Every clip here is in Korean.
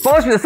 반갑습니다.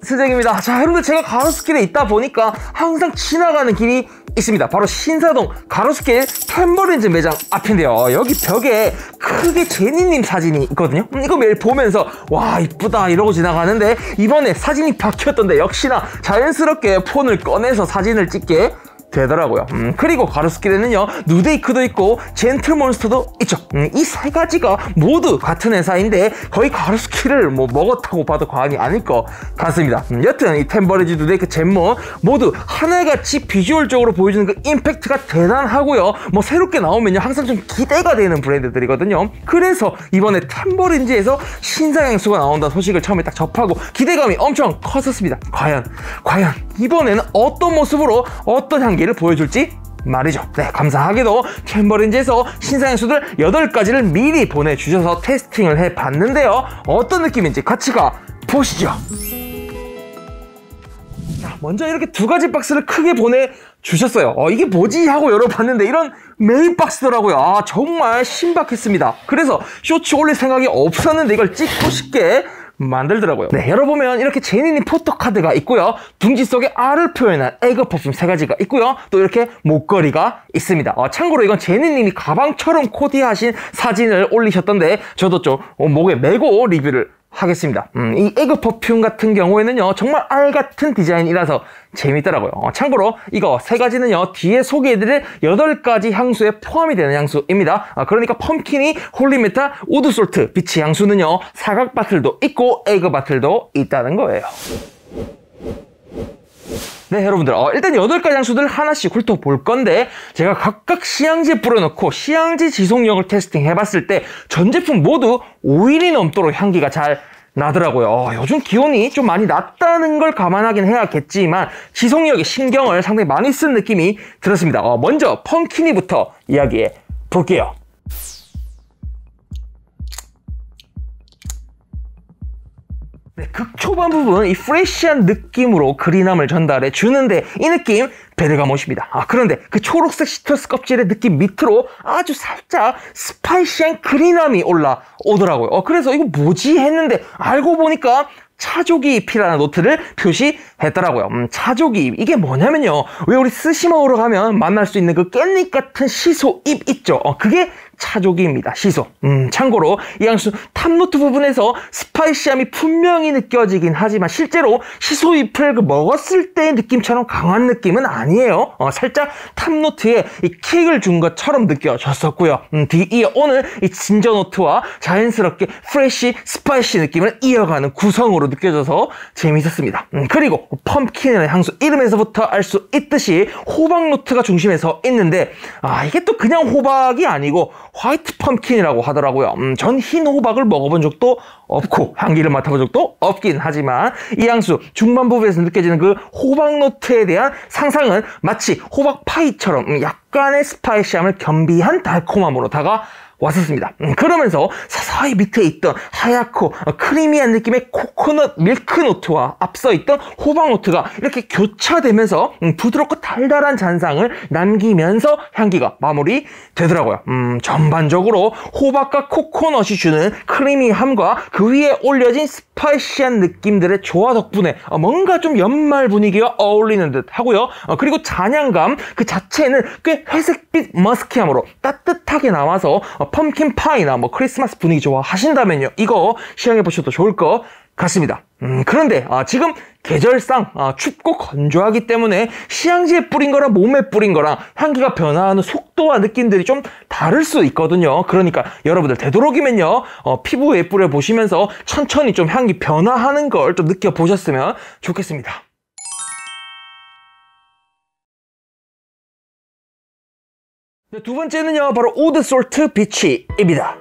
센스쟁입니다. 자, 여러분들 제가 가로수길에 있다 보니까 항상 지나가는 길이 있습니다. 바로 신사동 가로수길 템버린즈 매장 앞인데요. 여기 벽에 크게 제니님 사진이 있거든요. 이거 매일 보면서 와 이쁘다 이러고 지나가는데 이번에 사진이 바뀌었던데 역시나 자연스럽게 폰을 꺼내서 사진을 찍게 되더라고요. 그리고 가로수길에는요 누데이크도 있고 젠틀몬스터도 있죠. 이 세 가지가 모두 같은 회사인데 거의 가로수길을 뭐 먹었다고 봐도 과언이 아닐 것 같습니다. 여튼 이 템버리지, 누데이크, 젠몬 모두 하나같이 비주얼적으로 보여주는 그 임팩트가 대단하고요. 뭐 새롭게 나오면요 항상 좀 기대가 되는 브랜드들이거든요. 그래서 이번에 템버린즈에서 신상향수가 나온다는 소식을 처음에 딱 접하고 기대감이 엄청 컸었습니다. 과연 이번에는 어떤 모습으로 어떤 향기를 보여줄지 말이죠. 네, 감사하게도 템버린즈에서 신상향수들 8가지를 미리 보내주셔서 테스팅을 해봤는데요. 어떤 느낌인지 같이 가보시죠. 자, 먼저 이렇게 2가지 박스를 크게 보내주셨어요. 이게 뭐지? 하고 열어봤는데 이런 메인 박스더라고요. 아, 정말 신박했습니다. 그래서 쇼츠 올릴 생각이 없었는데 이걸 찍고 싶게 만들더라고요. 네, 열어보면 이렇게 제니님 포토카드가 있고요. 둥지 속에 알을 표현한 에그 퍼퓸 3가지가 있고요. 또 이렇게 목걸이가 있습니다. 참고로 이건 제니님이 가방처럼 코디하신 사진을 올리셨던데 저도 좀 목에 메고 리뷰를 하겠습니다. 이 에그 퍼퓸 같은 경우에는요 정말 알 같은 디자인이라서 재밌더라고요. 참고로 이거 3가지는요 뒤에 소개해드릴 8가지 향수에 포함이 되는 향수입니다. 그러니까 펌킨이 홀리메탈 우드솔트 비치 향수는요 사각 바틀도 있고 에그 바틀도 있다는 거예요. 네, 여러분들 일단 8가지 향수들 하나씩 훑어볼 건데 제가 각각 시향지에 뿌려놓고 시향지 지속력을 테스팅 해봤을 때 전 제품 모두 5일이 넘도록 향기가 잘 나더라고요. 요즘 기온이 좀 많이 낮다는 걸 감안하긴 해야겠지만 지속력에 신경을 상당히 많이 쓴 느낌이 들었습니다. 먼저 펌키니부터 이야기해 볼게요. 네, 극초반 부분 이 프레쉬한 느낌으로 그린함을 전달해 주는데 이 느낌 베르가못입니다. 그런데 그 초록색 시트러스 껍질의 느낌 밑으로 아주 살짝 스파이시한 그린함이 올라오더라고요. 그래서 이거 뭐지 했는데 알고 보니까 차조기 잎이라는 노트를 표시했더라고요. 차조기 잎 이게 뭐냐면요, 왜 우리 스시 먹으러 가면 만날 수 있는 그 깻잎 같은 시소 잎 있죠. 그게 차조기입니다. 시소. 참고로 이 향수 탑노트 부분에서 스파이시함이 분명히 느껴지긴 하지만 실제로 시소잎을 먹었을 때의 느낌처럼 강한 느낌은 아니에요. 살짝 탑노트에 이 킥을 준 것처럼 느껴졌었고요. 뒤이어 오늘 이 진저노트와 자연스럽게 프레쉬 스파이시 느낌을 이어가는 구성으로 느껴져서 재미있었습니다. 그리고 펌킨이라는 향수 이름에서부터 알 수 있듯이 호박 노트가 중심에서 있는데 이게 또 그냥 호박이 아니고 화이트 펌킨이라고 하더라고요. 전 흰 호박을 먹어본 적도 없고 향기를 맡아본 적도 없긴 하지만 이 향수 중반부에서 느껴지는 그 호박 노트에 대한 상상은 마치 호박 파이처럼 약간의 스파이시함을 겸비한 달콤함으로 다가왔었습니다. 그러면서 서서히 밑에 있던 하얗고 크리미한 느낌의 코코넛 밀크 노트와 앞서 있던 호박 노트가 이렇게 교차되면서 부드럽고 달달한 잔상을 남기면서 향기가 마무리되더라고요. 전반적으로 호박과 코코넛이 주는 크리미함과 그 위에 올려진 스파이시한 느낌들의 조화 덕분에 뭔가 좀 연말 분위기와 어울리는 듯 하고요. 그리고 잔향감 그 자체는 꽤 회색빛 머스키함으로 따뜻하게 나와서 펌킨 파이나 뭐 크리스마스 분위기 좋아하신다면요 이거 시향해 보셔도 좋을 것 같습니다. 그런데 지금 계절상 춥고 건조하기 때문에 시향지에 뿌린 거랑 몸에 뿌린 거랑 향기가 변화하는 속도와 느낌들이 좀 다를 수 있거든요. 그러니까 여러분들 되도록이면요 피부에 뿌려 보시면서 천천히 좀 향기 변화하는 걸 좀 느껴보셨으면 좋겠습니다. 네, 두 번째는요 바로 우드솔트 비치입니다.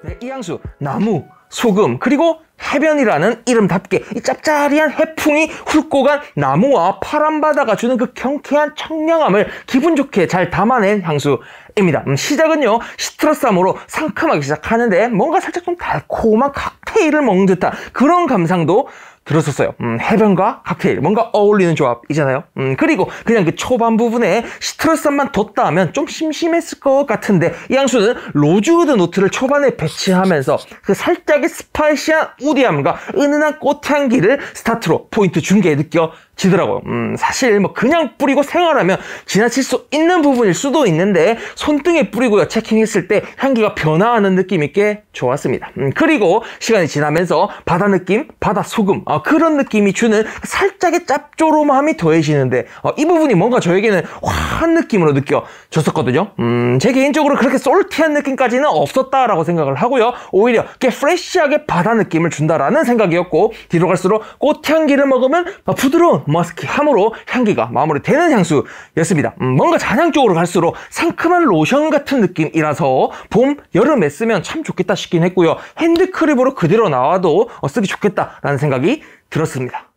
네, 이 향수 나무, 소금, 그리고 해변이라는 이름답게 이 짭짤이한 해풍이 훑고 간 나무와 파란 바다가 주는 그 경쾌한 청량함을 기분 좋게 잘 담아낸 향수입니다. 시작은요 시트러스함으로 상큼하게 시작하는데 뭔가 살짝 좀 달콤한 칵테일을 먹는 듯한 그런 감상도 들었었어요. 해변과 칵테일 뭔가 어울리는 조합이잖아요. 그리고 그냥 그 초반 부분에 시트러스만 뒀다 하면 좀 심심했을 것 같은데 이 향수는 로즈우드 노트를 초반에 배치하면서 그 살짝의 스파이시한 우디함과 은은한 꽃향기를 스타트로 포인트 준 게 느껴지더라고요. 사실 뭐 그냥 뿌리고 생활하면 지나칠 수 있는 부분일 수도 있는데 손등에 뿌리고요 체킹했을 때 향기가 변화하는 느낌이 꽤 좋았습니다. 그리고 시간이 지나면서 바다 느낌, 바다 소금 그런 느낌이 주는 살짝의 짭조름함이 더해지는데 이 부분이 뭔가 저에게는 화한 느낌으로 느껴졌었거든요. 제 개인적으로 그렇게 솔티한 느낌까지는 없었다라고 생각을 하고요. 오히려 꽤 프레쉬하게 바다 느낌을 준다라는 생각이었고 뒤로 갈수록 꽃향기를 먹으면 부드러운 머스키함으로 향기가 마무리되는 향수였습니다. 뭔가 잔향 쪽으로 갈수록 상큼한 로션 같은 느낌이라서 봄, 여름에 쓰면 참 좋겠다 싶긴 했고요. 핸드크림으로 그대로 나와도 쓰기 좋겠다라는 생각이 들었습니다.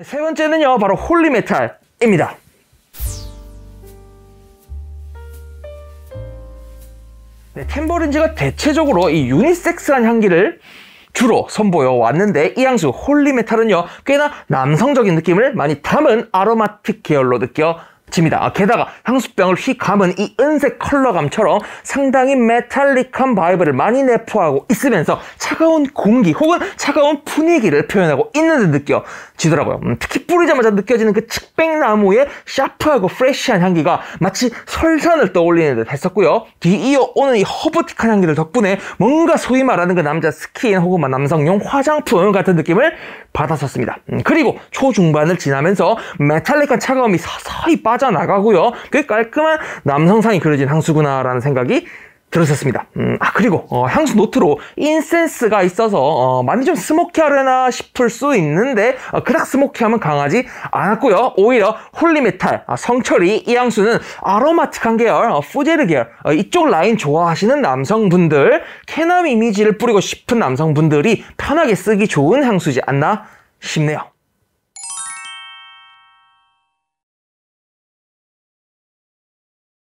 세 번째는요, 바로 홀리메탈입니다. 네, 템버린즈가 대체적으로 이 유니섹스한 향기를 주로 선보여 왔는데 이 향수 홀리메탈은요 꽤나 남성적인 느낌을 많이 담은 아로마틱 계열로 느껴집니다. 게다가 향수병을 휘 감은 이 은색 컬러감처럼 상당히 메탈릭한 바이브를 많이 내포하고 있으면서 차가운 공기 혹은 차가운 분위기를 표현하고 있는 듯 느껴지더라고요. 특히 뿌리자마자 느껴지는 그 측백나무의 샤프하고 프레쉬한 향기가 마치 설산을 떠올리는 듯 했었고요. 뒤이어오는 이 허브틱한 향기들 덕분에 뭔가 소위 말하는 그 남자 스킨 혹은 남성용 화장품 같은 느낌을 받았었습니다. 그리고 초중반을 지나면서 메탈릭한 차가움이 서서히 빠져나가고요. 꽤 깔끔한 남성상이 그려진 향수구나라는 생각이 들었었습니다. 그리고 향수 노트로 인센스가 있어서 많이 좀 스모키하려나 싶을 수 있는데 그닥 스모키함은 강하지 않았고요. 오히려 홀리메탈, 성철이 이 향수는 아로마틱한 계열, 푸제르 계열 이쪽 라인 좋아하시는 남성분들, 쾌남 이미지를 뿌리고 싶은 남성분들이 편하게 쓰기 좋은 향수지 않나 싶네요.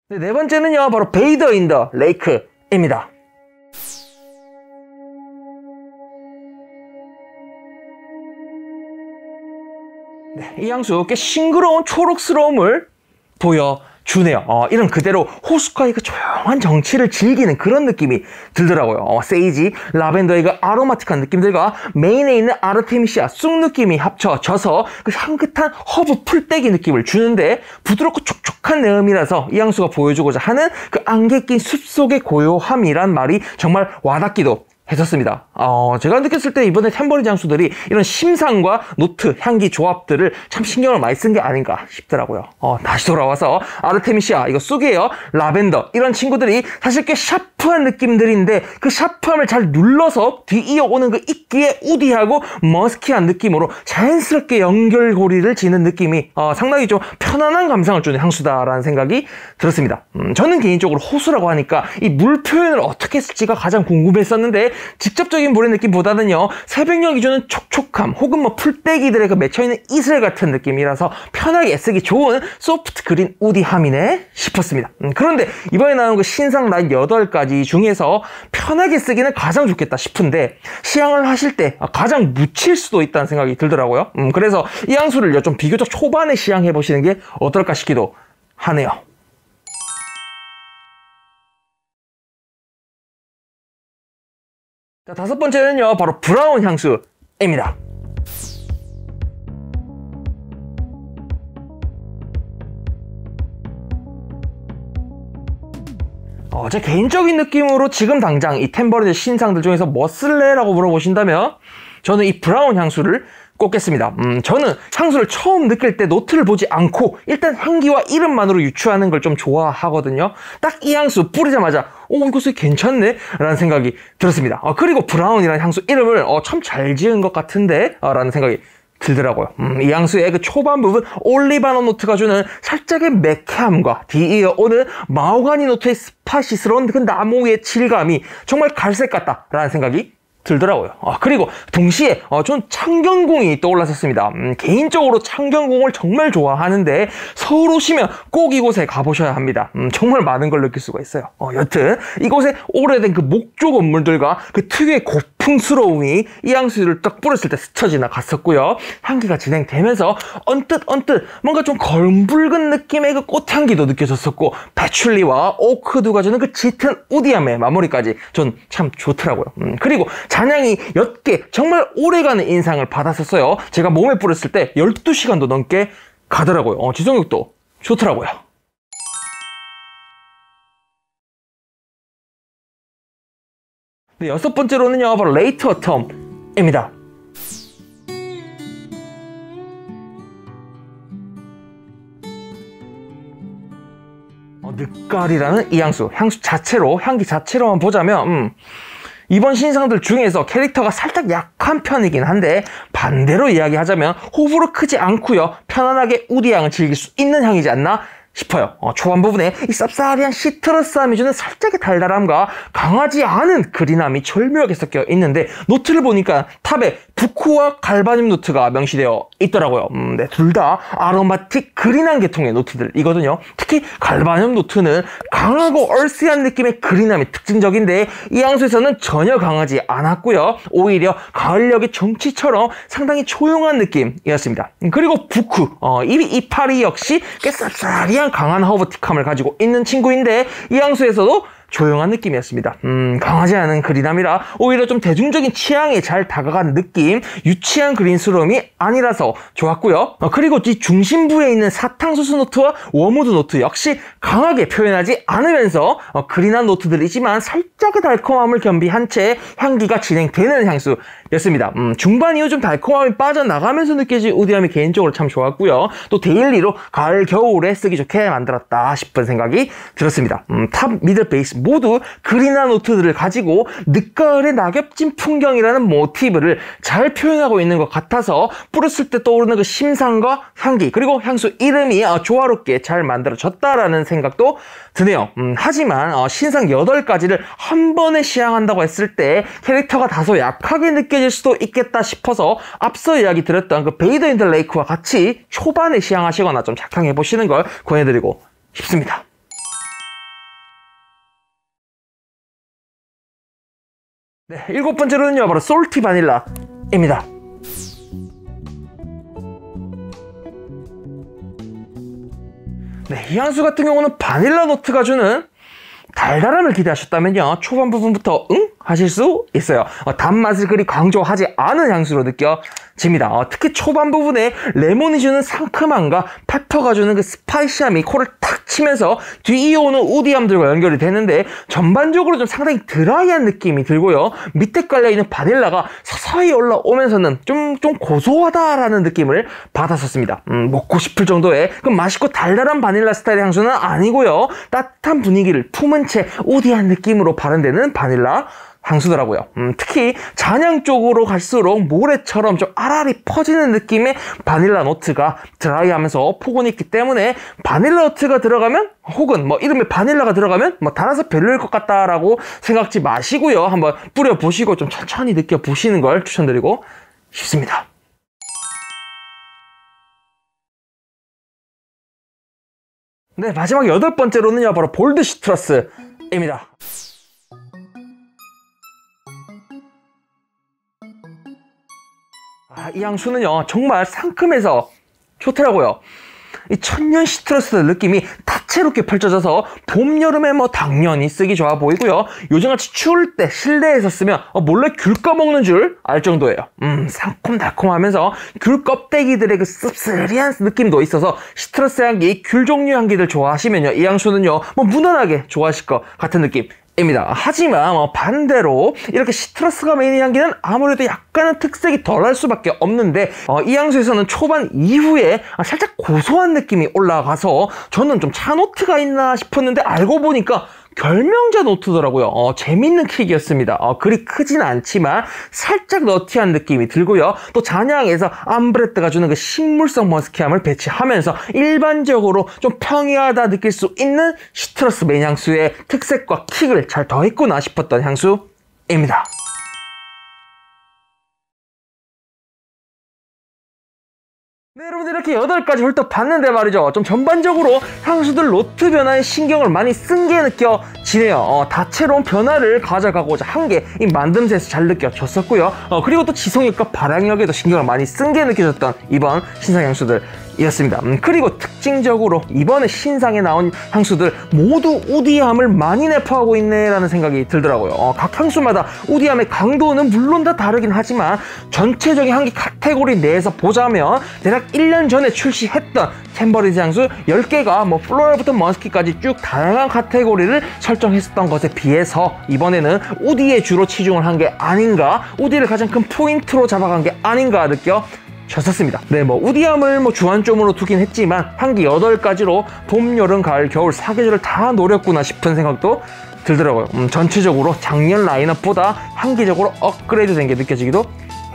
네 번째는요, 바로 베이더 인 더 레이크입니다. 네, 이 향수 꽤 싱그러운 초록스러움을 보여주네요. 이런 그대로 호숫가의 그 조용한 정취를 즐기는 그런 느낌이 들더라고요. 세이지, 라벤더의 그 아로마틱한 느낌들과 메인에 있는 아르테미시아 쑥 느낌이 합쳐져서 그 향긋한 허브 풀떼기 느낌을 주는데 부드럽고 촉촉한 내음이라서 이 향수가 보여주고자 하는 그 안개 낀 숲속의 고요함이란 말이 정말 와닿기도 했었습니다. 제가 느꼈을 때 이번에 템버린 향수들이 이런 심상과 노트, 향기 조합들을 참 신경을 많이 쓴 게 아닌가 싶더라고요. 다시 돌아와서 아르테미시아, 이거 쑥이에요. 라벤더, 이런 친구들이 사실 꽤 샤프한 느낌들인데 그 샤프함을 잘 눌러서 뒤이어오는 그 이끼의 우디하고 머스키한 느낌으로 자연스럽게 연결고리를 지는 느낌이 상당히 좀 편안한 감상을 주는 향수다라는 생각이 들었습니다. 저는 개인적으로 호수라고 하니까 이 물 표현을 어떻게 했을지가 가장 궁금했었는데 직접적인 물의 느낌보다는요 새벽녘이 주는 촉촉함 혹은 풀떼기들의 그 맺혀있는 이슬 같은 느낌이라서 편하게 쓰기 좋은 소프트 그린 우디함이네 싶었습니다. 그런데 이번에 나온 그 신상 라인 8가지 중에서 편하게 쓰기는 가장 좋겠다 싶은데 시향을 하실 때 가장 묻힐 수도 있다는 생각이 들더라고요. 그래서 이 향수를 좀 비교적 초반에 시향해 보시는 게 어떨까 싶기도 하네요. 자, 5번째는요 바로 브라운 향수입니다. 제 개인적인 느낌으로 지금 당장 이 템버린의 신상들 중에서 뭐 쓸래라고 물어보신다면 저는 이 브라운 향수를 꼽겠습니다. 저는 향수를 처음 느낄 때 노트를 보지 않고 일단 향기와 이름만으로 유추하는 걸 좀 좋아하거든요. 딱 이 향수 뿌리자마자 이거 쓰기 괜찮네 라는 생각이 들었습니다. 그리고 브라운이라는 향수 이름을 참 잘 지은 것 같은데 라는 생각이 들더라고요. 이 향수의 그 초반 부분 올리바노 노트가 주는 살짝의 매캐함과 뒤이어오는 마호가니 노트의 스파시스러운 그 나무의 질감이 정말 갈색 같다라는 생각이 들더라고요. 그리고 동시에 전 창경궁이 떠올랐었습니다. 개인적으로 창경궁을 정말 좋아하는데 서울 오시면 꼭 이곳에 가보셔야 합니다. 정말 많은 걸 느낄 수가 있어요. 여튼 이곳에 오래된 그 목조 건물들과 그 특유의 고풍스러움이 이 향수를 딱 뿌렸을 때 스쳐 지나갔었고요. 향기가 진행되면서 언뜻 뭔가 좀 검붉은 느낌의 그 꽃향기도 느껴졌었고, 패출리와 오크두가 주는 그 짙은 우디함의 마무리까지 전 참 좋더라고요. 그리고 잔향이 옅게 정말 오래가는 인상을 받았었어요. 제가 몸에 뿌렸을 때 12시간도 넘게 가더라고요. 지속력도 좋더라고요. 네, 여섯 번째로는요, 바로 레이트 어텀입니다. 늦가을이라는 이 향수 자체로, 향기 자체로만 보자면 이번 신상들 중에서 캐릭터가 살짝 약한 편이긴 한데, 반대로 이야기하자면 호불호 크지 않고요, 편안하게 우디향을 즐길 수 있는 향이지 않나 싶어요. 초반 부분에 이 쌉싸리한 시트러스함이 주는 살짝의 달달함과 강하지 않은 그린함이 절묘하게 섞여 있는데, 노트를 보니까 탑에 부쿠와 갈바늄 노트가 명시되어 있더라고요. 네, 둘 다 아로마틱 그린한 계통의 노트들이거든요. 특히 갈바늄 노트는 강하고 얼스한 느낌의 그린함이 특징적인데, 이 향수에서는 전혀 강하지 않았고요. 오히려 가을녘의 정취처럼 상당히 조용한 느낌이었습니다. 그리고 부쿠, 이파리 역시 꽤 쌉싸리한 강한 허브틱함을 가지고 있는 친구인데, 이 향수에서도 조용한 느낌이었습니다. 강하지 않은 그린함이라 오히려 좀 대중적인 취향에 잘 다가간 느낌, 유치한 그린스러움이 아니라서 좋았고요. 그리고 이 중심부에 있는 사탕수수 노트와 워무드 노트 역시 강하게 표현하지 않으면서 그린한 노트들이지만 살짝의 달콤함을 겸비한 채 향기가 진행되는 향수였습니다. 중반 이후 좀 달콤함이 빠져나가면서 느껴질 우디함이 개인적으로 참 좋았고요. 또 데일리로 가을, 겨울에 쓰기 좋게 만들었다 싶은 생각이 들었습니다. 탑, 미들, 베이스 모두 그린한 노트들을 가지고 늦가을의 낙엽진 풍경이라는 모티브를 잘 표현하고 있는 것 같아서 뿌렸을 때 떠오르는 그 심상과 향기, 그리고 향수 이름이 조화롭게 잘 만들어졌다라는 생각도 드네요. 하지만 신상 8가지를 한 번에 시향한다고 했을 때 캐릭터가 다소 약하게 느껴질 수도 있겠다 싶어서 앞서 이야기 드렸던 그 베이더 인 더 레이크와 같이 초반에 시향하시거나 좀 작향해 보시는 걸 권해드리고 싶습니다. 네, 7번째로는요, 바로 솔티 바닐라입니다. 네, 이 향수 같은 경우는 바닐라 노트가 주는 달달함을 기대하셨다면요, 초반 부분부터 하실 수 있어요. 단맛을 그리 강조하지 않은 향수로 느껴집니다. 특히 초반 부분에 레몬이 주는 상큼함과 페퍼가 주는 그 스파이시함이 코를 탁 치면서 뒤이어오는 우디함들과 연결이 되는데, 전반적으로 좀 상당히 드라이한 느낌이 들고요. 밑에 깔려있는 바닐라가 서서히 올라오면서는 좀 고소하다라는 느낌을 받았었습니다. 먹고 싶을 정도의 그 맛있고 달달한 바닐라 스타일의 향수는 아니고요, 따뜻한 분위기를 품은 채 우디한 느낌으로 발현되는 바닐라 향수더라고요. 특히 잔향 쪽으로 갈수록 모래처럼 좀 아라리 퍼지는 느낌의 바닐라 노트가 드라이하면서 포근이 있기 때문에, 바닐라 노트가 들어가면, 혹은 이름에 바닐라가 들어가면 달아서 별로일 것 같다라고 생각지 마시고요, 한번 뿌려보시고 좀 천천히 느껴보시는 걸 추천드리고 싶습니다. 네, 마지막 8번째로는요, 바로 볼드 시트러스입니다. 이 향수는요, 정말 상큼해서 좋더라고요. 이 천년 시트러스 느낌이 다채롭게 펼쳐져서 봄, 여름에 당연히 쓰기 좋아 보이고요. 요즘같이 추울 때 실내에서 쓰면 몰래 귤 꺼먹는 줄 알 정도예요. 상콤달콤하면서 귤 껍데기들의 그 씁쓸한 느낌도 있어서 시트러스 향기, 귤 종류 향기들 좋아하시면요, 이 향수는요, 무난하게 좋아하실 것 같은 느낌 입니다. 하지만 반대로 이렇게 시트러스가 메인의 향기는 아무래도 약간은 특색이 덜할 수밖에 없는데, 이 향수에서는 초반 이후에 살짝 고소한 느낌이 올라가서 저는 좀 차노트가 있나 싶었는데, 알고 보니까 결명자 노트더라고요. 재밌는 킥이었습니다. 그리 크진 않지만 살짝 너티한 느낌이 들고요. 또 잔향에서 암브레트가 주는 그 식물성 머스키함을 배치하면서 일반적으로 좀 평이하다 느낄 수 있는 시트러스 메인 향수의 특색과 킥을 잘 더했구나 싶었던 향수입니다. 네, 여러분들 이렇게 8가지 훑어봤는데 말이죠. 좀 전반적으로 향수들 노트 변화에 신경을 많이 쓴 게 느껴지네요. 다채로운 변화를 가져가고자 한 게 이 만듦새에서 잘 느껴졌었고요. 그리고 또 지속력과 발향력에도 신경을 많이 쓴 게 느껴졌던 이번 신상 향수들이었습니다. 그리고 특징적으로 이번에 신상에 나온 향수들 모두 우디함을 많이 내포하고 있네라는 생각이 들더라고요. 각 향수마다 우디함의 강도는 물론 다 다르긴 하지만 전체적인 향기 카테고리 내에서 보자면 대략 1년 전에 출시했던 템버리즈 향수 10개가 뭐 플로럴부터 머스키까지 쭉 다양한 카테고리를 설정했었던 것에 비해서 이번에는 우디에 주로 치중을 한 게 아닌가, 우디를 가장 큰 포인트로 잡아간 게 아닌가 느껴졌었습니다. 네, 뭐 우디함을 주안점으로 두긴 했지만 향기 8가지로 봄, 여름, 가을, 겨울 4계절을 다 노렸구나 싶은 생각도 들더라고요. 전체적으로 작년 라인업보다 향기적으로 업그레이드 된 게 느껴지기도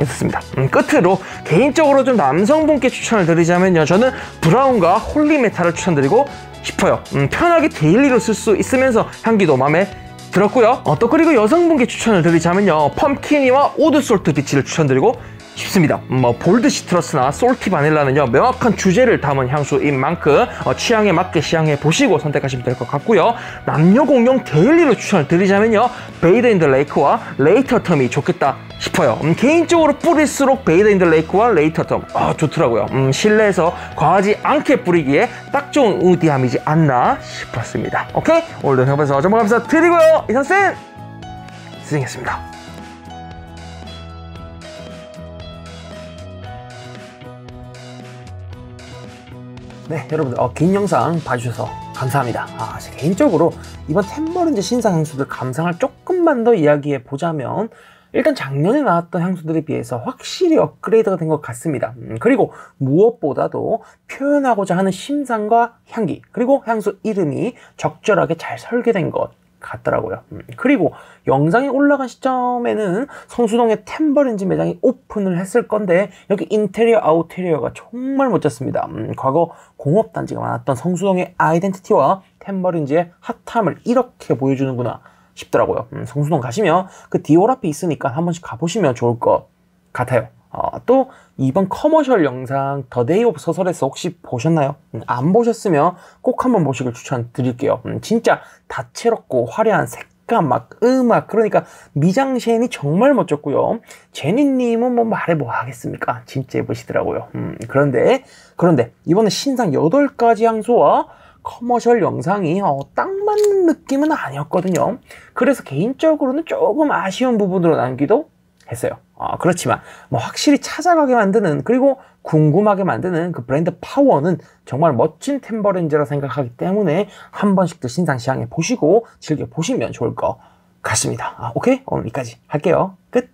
했었습니다. 끝으로 개인적으로 좀 남성분께 추천을 드리자면요, 저는 브라운과 홀리메탈을 추천드리고 싶어요. 편하게 데일리로 쓸 수 있으면서 향기도 마음에 들었고요. 또 그리고 여성분께 추천을 드리자면요, 펌키니와 오드솔트 비치를 추천드리고 싶습니다. 볼드 시트러스나 솔티 바닐라는요, 명확한 주제를 담은 향수인 만큼 취향에 맞게 시향해 보시고 선택하시면 될 것 같고요. 남녀 공용 데일리로 추천을 드리자면요, 베이드 인 더 레이크와 레이터 텀이 좋겠다 싶어요. 개인적으로 뿌릴수록 베이드 인 더 레이크와 레이터 텀 좋더라고요. 실내에서 과하지 않게 뿌리기에 딱 좋은 우디함이지 않나 싶었습니다. 오케이? 오늘도 생각해서 정말 감사드리고요. 이상쌤 스승했습니다. 네, 여러분들 긴 영상 봐주셔서 감사합니다. 개인적으로 이번 템버린즈 신상 향수들 감상을 조금만 더 이야기해 보자면, 일단 작년에 나왔던 향수들에 비해서 확실히 업그레이드가 된 것 같습니다. 그리고 무엇보다도 표현하고자 하는 심상과 향기, 그리고 향수 이름이 적절하게 잘 설계된 것 같더라고요. 그리고 영상이 올라간 시점에는 성수동의 템버린즈 매장이 오픈을 했을 건데, 여기 인테리어 아우테리어가 정말 멋졌습니다. 과거 공업단지가 많았던 성수동의 아이덴티티와 템버린즈의 핫함을 이렇게 보여주는구나 싶더라고요. 성수동 가시면 그 디올 앞에 있으니까 한 번씩 가보시면 좋을 것 같아요. 또 이번 커머셜 영상 더 데이 오브 서설에서 혹시 보셨나요? 안 보셨으면 꼭 한번 보시길 추천드릴게요. 진짜 다채롭고 화려한 색감, 음악, 그러니까 미장센이 정말 멋졌고요. 제니님은 뭐 말해 뭐 하겠습니까? 진짜 예쁘시더라고요. 그런데 이번에 신상 8가지 향수와 커머셜 영상이 딱 맞는 느낌은 아니었거든요. 그래서 개인적으로는 조금 아쉬운 부분으로 남기도 했어요. 그렇지만 뭐 확실히 찾아가게 만드는, 그리고 궁금하게 만드는 그 브랜드 파워는 정말 멋진 템버린즈라 생각하기 때문에 한 번씩도 신상 시향해 보시고 즐겨보시면 좋을 것 같습니다. 오케이? 오늘 여기까지 할게요. 끝!